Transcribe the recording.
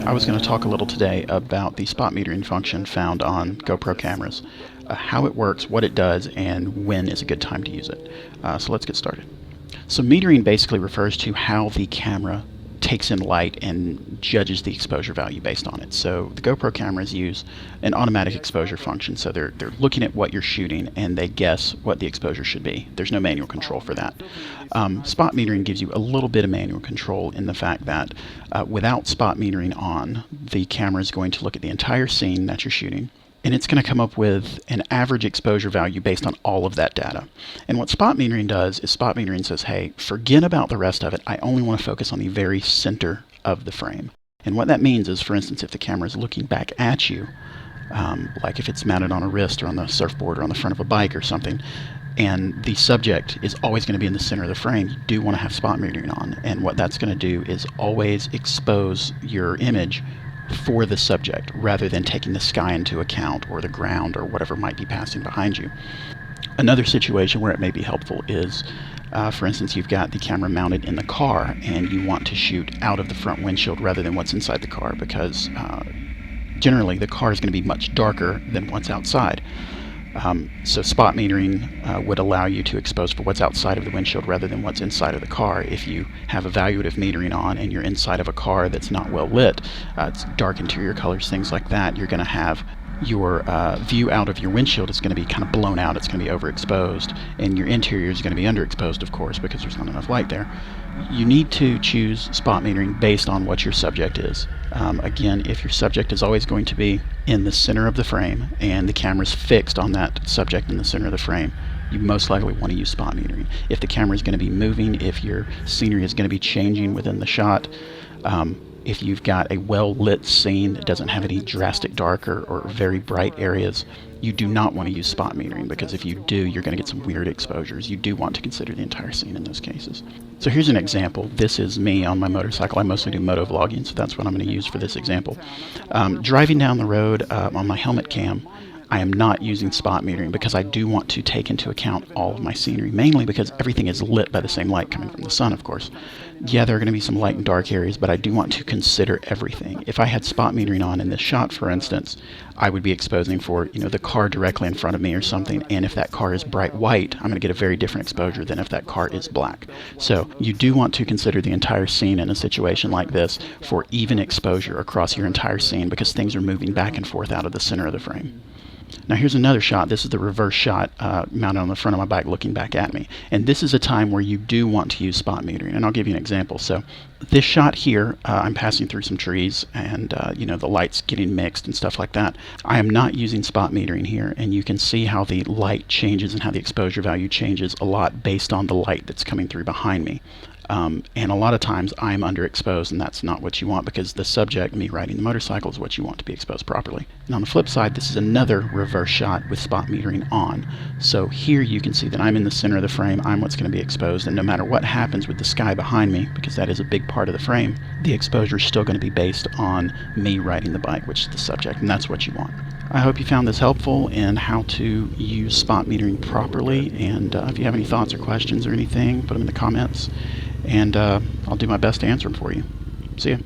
I was going to talk a little today about the spot metering function found on GoPro cameras, how it works, what it does, and when is a good time to use it. So let's get started. So metering basically refers to how the camera takes in light and judges the exposure value based on it. So the GoPro cameras use an automatic exposure function, so they're looking at what you're shooting and they guess what the exposure should be. There's no manual control for that. Spot metering gives you a little bit of manual control in the fact that without spot metering on, the camera is going to look at the entire scene that you're shooting, and it's going to come up with an average exposure value based on all of that data. And what spot metering does is spot metering says, hey, forget about the rest of it. I only want to focus on the very center of the frame. And what that means is, for instance, if the camera is looking back at you, like if it's mounted on a wrist or on the surfboard or on the front of a bike or something, and the subject is always going to be in the center of the frame, you do want to have spot metering on. And what that's going to do is always expose your image for the subject rather than taking the sky into account or the ground or whatever might be passing behind you. Another situation where it may be helpful is, for instance, you've got the camera mounted in the car and you want to shoot out of the front windshield rather than what's inside the car, because generally the car is going to be much darker than what's outside. So spot metering would allow you to expose for what's outside of the windshield rather than what's inside of the car. If you have evaluative metering on and you're inside of a car that's not well lit, it's dark interior colors, things like that, you're going to have your view out of your windshield is going to be kind of blown out. It's going to be overexposed, and your interior is going to be underexposed, of course, because there's not enough light there. You need to choose spot metering based on what your subject is. Again, if your subject is always going to be in the center of the frame and the camera's fixed on that subject in the center of the frame, you most likely want to use spot metering. If the camera is going to be moving, if your scenery is going to be changing within the shot, if you've got a well-lit scene that doesn't have any drastic dark or very bright areas, you do not want to use spot metering, because if you do, you're going to get some weird exposures. You do want to consider the entire scene in those cases. So here's an example. This is me on my motorcycle. I mostly do motovlogging, so that's what I'm going to use for this example. Driving down the road on my helmet cam, I am not using spot metering because I do want to take into account all of my scenery, mainly because everything is lit by the same light coming from the sun, of course. Yeah, there are going to be some light and dark areas, but I do want to consider everything. If I had spot metering on in this shot, for instance, I would be exposing for, the car directly in front of me or something, and if that car is bright white, I'm going to get a very different exposure than if that car is black. So you do want to consider the entire scene in a situation like this for even exposure across your entire scene, because things are moving back and forth out of the center of the frame. Now here's another shot. This is the reverse shot mounted on the front of my bike looking back at me. And this is a time where you do want to use spot metering. And I'll give you an example. So this shot here, I'm passing through some trees and the light's getting mixed and stuff like that. I am not using spot metering here, and you can see how the light changes and how the exposure value changes a lot based on the light that's coming through behind me. And a lot of times I'm underexposed, and that's not what you want, because the subject, me riding the motorcycle, is what you want to be exposed properly. And on the flip side, this is another reverse shot with spot metering on. So here you can see that I'm in the center of the frame, I'm what's going to be exposed, and no matter what happens with the sky behind me, because that is a big part of the frame, the exposure is still going to be based on me riding the bike, which is the subject, and that's what you want. I hope you found this helpful in how to use spot metering properly, and if you have any thoughts or questions or anything, put them in the comments, and I'll do my best to answer them for you. See ya.